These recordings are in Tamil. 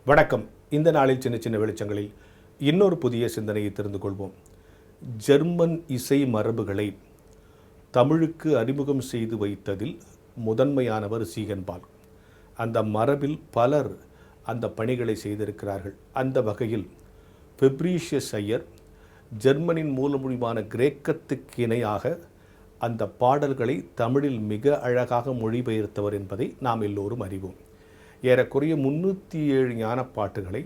வணக்கம். இந்த நாளில் சின்ன சின்ன வெளிச்சங்களில் இன்னொரு புதிய சிந்தனையை தெரிந்து கொள்வோம். ஜெர்மன் இசை மரபுகளை தமிழுக்கு அறிமுகம் செய்து வைத்ததில் முதன்மையானவர் சீகன்பால். அந்த மரபில் பலர் அந்த பணிகளை செய்திருக்கிறார்கள். அந்த வகையில் ஃபெப்ரீஷியஸ் ஐயர் ஜெர்மனின் மூலமொழிவான கிரேக்கத்துக்கு இணையாக அந்த பாடல்களை தமிழில் மிக அழகாக மொழிபெயர்த்தவர் என்பதை நாம் எல்லோரும் அறிவோம். ஏறக்குறைய 307 ஞான பாட்டுகளை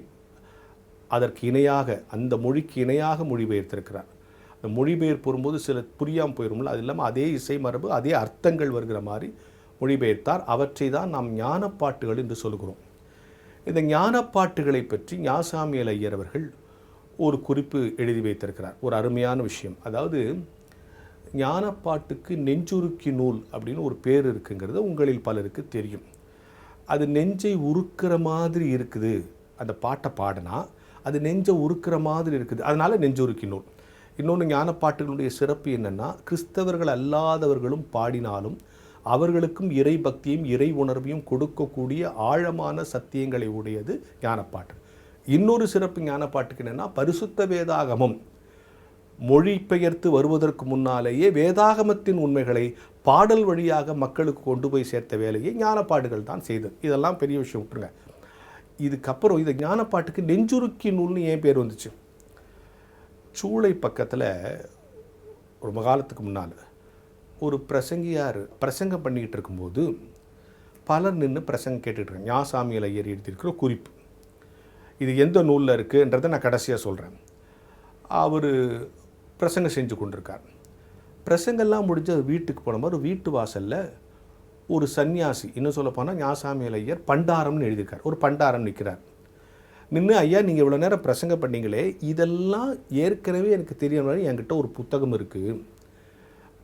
அதற்கு இணையாக, அந்த மொழிக்கு இணையாக மொழிபெயர்த்திருக்கிறார். அந்த மொழிபெயர்ப்பு வரும்போது சில புரியாமல் போயிடும்ல, அது இல்லாமல் அதே இசை மரபு, அதே அர்த்தங்கள் வருகிற மாதிரி மொழிபெயர்த்தார். அவற்றை தான் நாம் ஞான பாட்டுகள் என்று சொல்கிறோம். இந்த ஞான பாட்டுகளை பற்றி ஞாசாமியல் ஐயர் அவர்கள் ஒரு குறிப்பு எழுதி வைத்திருக்கிறார். ஒரு அருமையான விஷயம். அதாவது ஞானப்பாட்டுக்கு நெஞ்சுருக்கி நூல் அப்படின்னு ஒரு பேர் இருக்குங்கிறது உங்களில் பலருக்கு தெரியும். அது நெஞ்சை உருக்கிற மாதிரி இருக்குது. அந்த பாட்டை பாடினா அது நெஞ்சை உருக்கிற மாதிரி இருக்குது, அதனால் நெஞ்சுருக்கி நூல். இன்னொன்று, ஞானப்பாட்டுகளுடைய சிறப்பு என்னென்னா, கிறிஸ்தவர்கள் அல்லாதவர்களும் பாடினாலும் அவர்களுக்கும் இறை பக்தியும் இறை உணர்வையும் கொடுக்கக்கூடிய ஆழமான சத்தியங்களை உடையது ஞானப்பாட்டு. இன்னொரு சிறப்பு ஞானப்பாட்டுக்கு என்னென்னா, பரிசுத்த வேதாகமம் மொழிபெயர்த்து வருவதற்கு முன்னாலேயே வேதாகமத்தின் உண்மைகளை பாடல் வழியாக மக்களுக்கு கொண்டு போய் சேர்த்த வேலையை ஞானப்பாட்டுகள் தான் செய்தது. இதெல்லாம் பெரிய விஷயம் விட்டுருங்க. இதுக்கப்புறம் இந்த ஞானப்பாட்டுக்கு நெஞ்சுருக்கி நூல்னு ஏன் பேர் வந்துச்சு? சூளை பக்கத்தில் ரொம்ப காலத்துக்கு முன்னால் ஒரு பிரசங்கியார் பிரசங்கம் பண்ணிக்கிட்டு இருக்கும்போது பலர் நின்று பிரசங்கம் கேட்டுட்ருக்காங்க. ஞாசாமியல் ஐயர் எழுதியிருக்கிற குறிப்பு. இது எந்த நூலில் இருக்குன்றதை நான் கடைசியாக சொல்கிறேன். அவர் பிரசங்கம் செஞ்சு கொண்டிருக்கார். பிரசங்கெல்லாம் முடிஞ்சு அது வீட்டுக்கு போன மாதிரி வீட்டு வாசலில் ஒரு சன்னியாசி, இன்னும் சொல்ல போனால் ஞாசாமியல் ஐயர் பண்டாரம்னு எழுதியிருக்கார். ஒரு பண்டாரம் நிற்கிறார். நின்று, ஐயா நீங்கள் இவ்வளோ நேரம் பிரசங்கம் பண்ணீங்களே, இதெல்லாம் ஏற்கனவே எனக்கு தெரிய மாதிரி என்கிட்ட ஒரு புத்தகம் இருக்குது,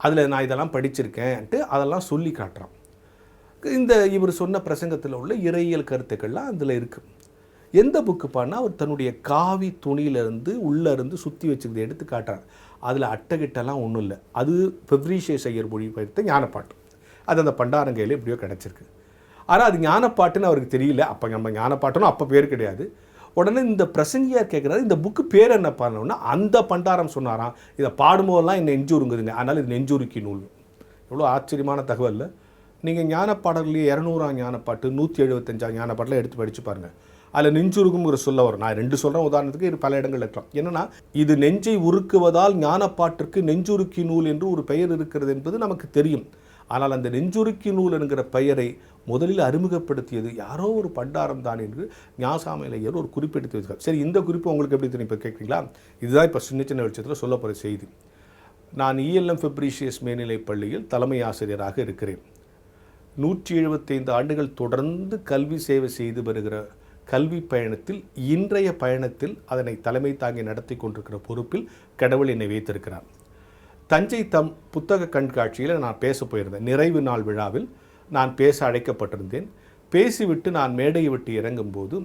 அதில் நான் இதெல்லாம் படிச்சிருக்கேன்ட்டு அதெல்லாம் சொல்லி காட்டுறான். இந்த இவர் சொன்ன பிரசங்கத்தில் உள்ள இறையியல் கருத்துக்கள்லாம் அதில் இருக்குது. எந்த புக்கு பாடினா, அவர் தன்னுடைய காவி துணியிலேருந்து உள்ளேருந்து சுற்றி வச்சுக்கிறத எடுத்து காட்டுறார். அதில் அட்டைகிட்டெல்லாம் ஒன்றும் இல்லை. அது ஃபெப்ரீஷியஸ் ஐயர் மொழிபெயர்த்த ஞானப்பாட்டு. அது அந்த பண்டாரங்கையில் எப்படியோ கிடச்சிருக்கு. ஆனால் அது ஞானப்பாட்டுன்னு அவருக்கு தெரியல. அப்போ நம்ம ஞானப்பாட்டுன்னு அப்போ பேர் கிடையாது. உடனே இந்த பிரசங்கியார் கேட்குறாரு, இந்த புக்கு பேர் என்ன பண்ணணும்னா, அந்த பண்டாரம் சொன்னாராம், இதை பாடும்போதெல்லாம் என்ன நெஞ்சுருங்குதுங்க, அதனால் இது நெஞ்சுருக்கி நூல். எவ்வளோ ஆச்சரியமான தகவல். நீங்கள் ஞானப்பாடல்லையே 200ஆம் ஞானப்பாட்டு, 175ஆம் ஞானப்பாட்டில் எடுத்து படித்து பாருங்கள். அதில் நெஞ்சுருக்குங்கிற சொல்ல வரும். நான் 2 சொல்கிறேன் உதாரணத்துக்கு, இது பல இடங்கள் இருக்கலாம். என்னென்னா, இது நெஞ்சை உருக்குவதால் ஞானப்பாட்டிற்கு நெஞ்சுருக்கி நூல் என்று ஒரு பெயர் இருக்கிறது என்பது நமக்கு தெரியும். ஆனால் அந்த நெஞ்சுருக்கி நூல் என்கிற பெயரை முதலில் அறிமுகப்படுத்தியது யாரோ ஒரு பண்டாரம் தான் என்று ஞாசாமியல் ஐயர் ஒரு குறிப்பெடுத்து வச்சிருக்கார். சரி, இந்த குறிப்பு உங்களுக்கு எப்படி தெரியும் இப்போ கேட்குறீங்களா? இதுதான் இப்போ சின்ன சின்ன வெளிச்சத்தில் சொல்ல போகிற செய்தி. நான் ELM ஃபெப்ரீஷியஸ் மேல்நிலைப் பள்ளியில் தலைமை ஆசிரியராக இருக்கிறேன். 175 ஆண்டுகள் தொடர்ந்து கல்வி சேவை செய்து வருகிற கல்வி பயணத்தில், இன்றைய பயணத்தில் அதனை தலைமை தாங்கி நடத்தி கொண்டிருக்கிற பொறுப்பில் கடவுள் என்னை வைத்திருக்கிறார். தஞ்சை புத்தக கண்காட்சியில் நான் பேச போயிருந்தேன். நிறைவு நாள் விழாவில் நான் பேச அழைக்கப்பட்டிருந்தேன். பேசிவிட்டு நான் மேடையை விட்டு இறங்கும்போது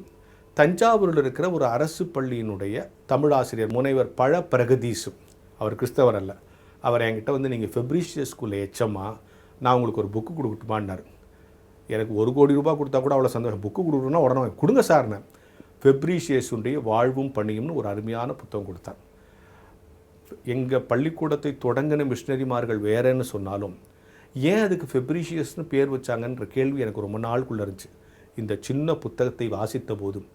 தஞ்சாவூரில் இருக்கிற ஒரு அரசு பள்ளியினுடைய தமிழாசிரியர் முனைவர் பழ பிரகதீசு, அவர் கிறிஸ்தவர் அல்ல, அவர் என்கிட்ட வந்து, நீங்கள் ஃபெப்ரீஷியஸ் ஸ்கூலில் எச்சம்மா, நான் உங்களுக்கு ஒரு புக்கு கொடுக்கட்டுமான்னார். எனக்கு 1 கோடி ரூபாய் கொடுத்தா கூட அவ்வளோ சந்தோஷம். புக்கு கொடுக்கணுன்னா உடனே கொடுங்க சார்னு. ஃபெப்ரீஷியஸுடைய வாழ்வும் பணியும்னு ஒரு அருமையான புத்தகம் கொடுத்தார். எங்கள் பள்ளிக்கூடத்தை தொடங்கின மிஷினரிமார்கள் வேறேன்னு சொன்னாலும் ஏன் அதுக்கு ஃபெப்ரீஷியஸ்னு பேர் வச்சாங்கன்ற கேள்வி எனக்கு ரொம்ப நாளுக்குள்ளே இருந்துச்சு. இந்த சின்ன புத்தகத்தை வாசித்த போதும்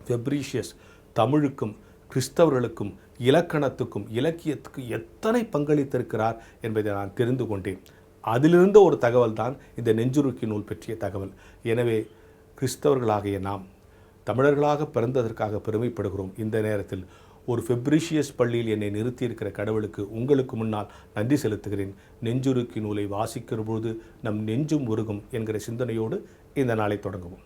ஃபெப்ரீஷியஸ் தமிழுக்கும் கிறிஸ்தவர்களுக்கும் இலக்கணத்துக்கும் இலக்கியத்துக்கும் எத்தனை பங்களித்திருக்கிறார் என்பதை நான் தெரிந்து கொண்டேன். அதிலிருந்த ஒரு தகவல் தான் இந்த நெஞ்சுருக்கி நூல் பற்றிய தகவல். எனவே கிறிஸ்தவர்களாகிய நாம் தமிழர்களாக பிறந்ததற்காக பெருமைப்படுகிறோம். இந்த நேரத்தில் ஒரு ஃபெப்ரீஷியஸ் பள்ளியில் என்னை நிறுத்தியிருக்கிற கடவுளுக்கு உங்களுக்கு முன்னால் நன்றி செலுத்துகிறேன். நெஞ்சுருக்கி நூலை வாசிக்கிற பொழுது நம் நெஞ்சும் உருகும் என்கிற சிந்தனையோடு இந்த நாளை தொடங்குவோம்.